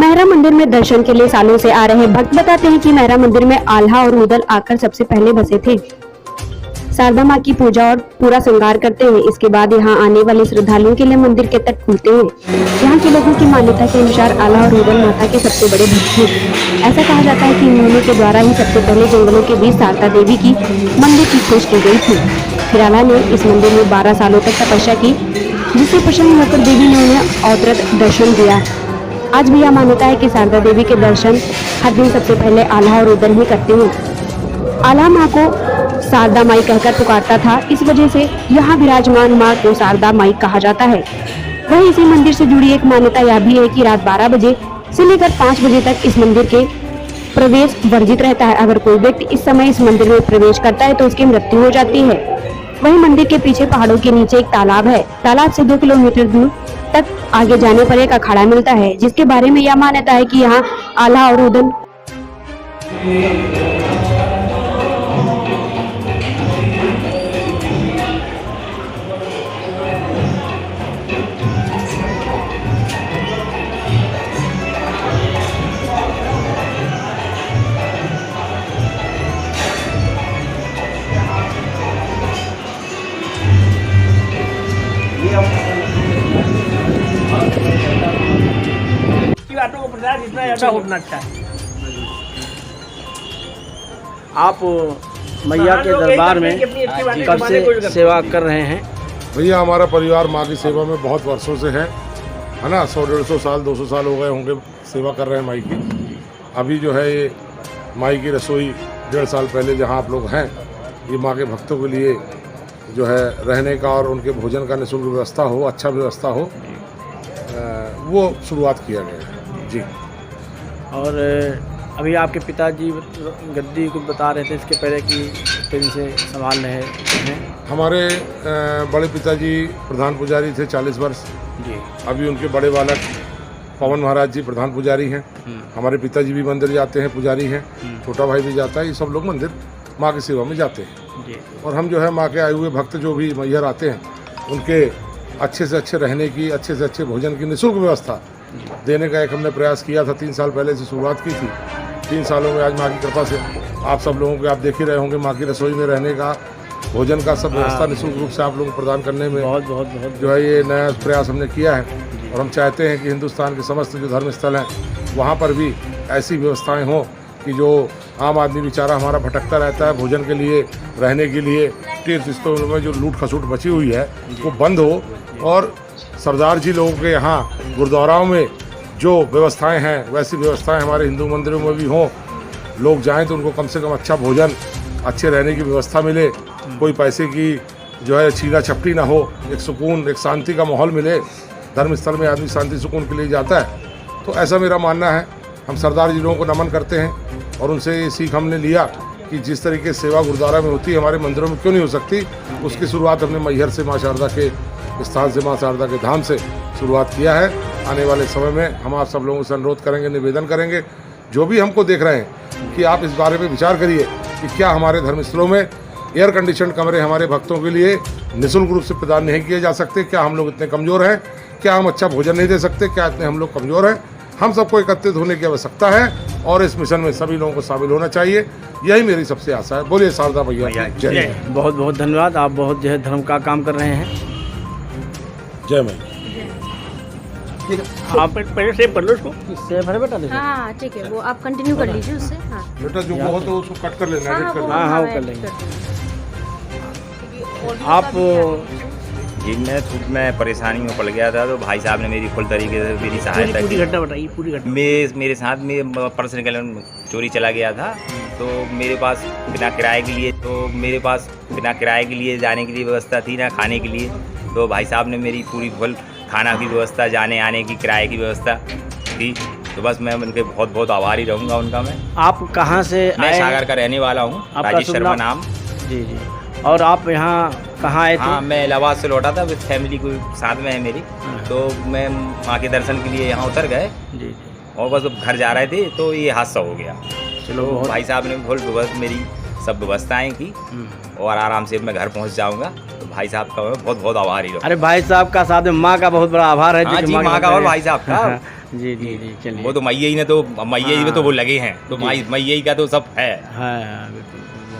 मेहरा मंदिर में दर्शन के लिए सालों से आ रहे भक्त बताते हैं कि मेहरा मंदिर में आल्हा और उदल आकर सबसे पहले बसे थे। शारदा माँ की पूजा और पूरा श्रृंगार करते हैं। इसके बाद यहाँ आने वाले श्रद्धालुओं के लिए मंदिर के तट खुलते हैं। यहाँ के लोगों की मान्यता के अनुसार आल्हा और उदल माता के सबसे बड़े भक्त हैं। ऐसा कहा जाता है कि इन्होंने के द्वारा ही सबसे पहले जंगलों के बीच शारदा देवी की मंदिर की खोज की गई थी। फिर आल्हा ने इस मंदिर में 12 सालों तक तपस्या की, जिससे प्रसन्न होकर देवी ने उन्हें अवतरत दर्शन दिया। आज भी यह मान्यता है कि शारदा देवी के दर्शन हर दिन सबसे पहले आल्हा और उदल ही करते हैं। आल्हा माँ को शारदा माई कहकर पुकारता था, इस वजह से यहाँ विराजमान माँ को शारदा माई कहा जाता है। वहीं इसी मंदिर से जुड़ी एक मान्यता यह भी है कि रात 12 बजे से लेकर 5 बजे तक इस मंदिर के प्रवेश वर्जित रहता है। अगर कोई व्यक्ति इस समय इस मंदिर में प्रवेश करता है तो उसकी मृत्यु हो जाती है। वहीं मंदिर के पीछे पहाड़ों के नीचे एक तालाब है। तालाब से 2 किलोमीटर दूर तक आगे जाने पर एक अखाड़ा मिलता है, जिसके बारे में यह मान्यता है कि यहाँ आल्हा और उदल ऑटो को प्रचार जितना ज़्यादा उतना अच्छा है। आप मैया के दरबार में कब से सेवा कर रहे हैं? भैया हमारा परिवार माँ की सेवा में बहुत वर्षों से है ना। 100-150 साल 200 साल हो गए होंगे सेवा कर रहे हैं माई की। अभी जो है ये माई की रसोई 1.5 साल पहले जहाँ आप लोग हैं, ये माँ के भक्तों के लिए जो है रहने का और उनके भोजन का निःशुल्क व्यवस्था हो, अच्छा व्यवस्था हो, वो शुरुआत किया गया है जी। और अभी आपके पिताजी गद्दी को बता रहे थे इसके पहले कि फिर से संभाल रहे हैं। हमारे बड़े पिताजी प्रधान पुजारी थे 40 वर्ष जी। अभी उनके बड़े बालक पवन महाराज जी प्रधान पुजारी हैं। हमारे पिताजी भी मंदिर जाते हैं, पुजारी हैं। छोटा भाई भी जाता है। ये सब लोग मंदिर माँ की सेवा में जाते हैं जी। और हम जो है माँ के आए हुए भक्त जो भी मैहर आते हैं, उनके अच्छे से अच्छे रहने की, अच्छे से अच्छे भोजन की निःशुल्क व्यवस्था देने का एक हमने प्रयास किया था। 3 साल पहले से शुरुआत की थी। 3 सालों में आज माँ की कृपा से आप सब लोगों को, आप देख ही रहे होंगे, माँ की रसोई में रहने का, भोजन का सब व्यवस्था निःशुल्क रूप से आप लोगों को प्रदान करने में बहुत जो है ये नया प्रयास हमने किया है। और हम चाहते हैं कि हिंदुस्तान के समस्त जो धर्म स्थल हैं वहाँ पर भी ऐसी व्यवस्थाएँ हों कि जो आम आदमी बेचारा हमारा भटकता रहता है भोजन के लिए, रहने के लिए, तीर्थ स्थलों में जो लूट खसूट बची हुई है वो बंद हो। और सरदार जी लोगों के यहाँ गुरुद्वाराओं में जो व्यवस्थाएं हैं वैसी व्यवस्थाएं हमारे हिंदू मंदिरों में भी हों। लोग जाएं तो उनको कम से कम अच्छा भोजन, अच्छे रहने की व्यवस्था मिले, कोई पैसे की जो है छीना छपटी ना हो, एक सुकून, एक शांति का माहौल मिले। धर्म स्थल में आदमी शांति सुकून के लिए जाता है, तो ऐसा मेरा मानना है। हम सरदार जी लोगों को नमन करते हैं और उनसे ये सीख हमने लिया कि जिस तरीके से सेवा गुरुद्वारा में होती है हमारे मंदिरों में क्यों नहीं हो सकती। उसकी शुरुआत हमने मैहर से, माँ शारदा के स्थान से, माँ शारदा के धाम से शुरुआत किया है। आने वाले समय में हम आप सब लोगों से अनुरोध करेंगे, निवेदन करेंगे, जो भी हमको देख रहे हैं कि आप इस बारे में विचार करिए कि क्या हमारे धर्मस्थलों में एयर कंडीशन कमरे हमारे भक्तों के लिए निःशुल्क रूप से प्रदान नहीं किए जा सकते? क्या हम लोग इतने कमज़ोर हैं? क्या हम अच्छा भोजन नहीं दे सकते? क्या इतने हम लोग कमज़ोर हैं? हम सबको एकत्रित होने की आवश्यकता है और इस मिशन में सभी लोगों को शामिल होना चाहिए। यही मेरी सबसे आशा है। बोलिए शारदा मैया जय। बहुत बहुत धन्यवाद। आप बहुत जो है धर्म का काम कर रहे हैं। जय मैया। आप पहले सेव कर लो उसको। सेव भरे बेटा देखो। हाँ ठीक है, वो आप कंटिन्यू कर लीजिए उससे। हाँ बेटा जो बहुत है उसको कट कर लेना, एडिट कर लेना। हाँ वो कर लेंगे। आप मैं परेशानी में पड़ गया था तो भाई साहब ने मेरी फुल तरीके से मेरी सहायता की। पूरी घटना बताइए, पूरी घटना। मेरे साथ में पर्स निकल चोरी चला गया था, तो मेरे पास बिना किराए के लिए जाने के लिए व्यवस्था थी ना खाने के लिए। तो भाई साहब ने मेरी पूरी फुल खाना की व्यवस्था, जाने आने की, किराए की व्यवस्था थी। तो बस मैं उनके बहुत बहुत आभारी रहूँगा उनका। मैं आप कहाँ से? मैं सागर का रहने वाला हूँ, राजेश शर्मा नाम। जी जी। और आप यहाँ कहाँ आए थे? हाँ, मैं इलाहाबाद से लौटा था विद फैमिली को साथ में है मेरी। तो मैं माँ के दर्शन के लिए यहाँ उतर गए जी। और बस घर जा रहे थे तो ये हादसा हो गया। चलो तो भाई साहब ने मेरी सब व्यवस्थाएं की और आराम से मैं घर पहुँच जाऊँगा। तो भाई साहब का मैं बहुत बहुत आभारी रहूँ। अरे भाई साहब का साथ में माँ का बहुत बड़ा आभार है। हाँ कि जी, माँ का और भाई साहब का। जी जी जी चलिए। वो तो मैया ही ने तो मैया ही में तो वो लगे हैं, तो मैया ही का तो सब है। हाँ बिल्कुल।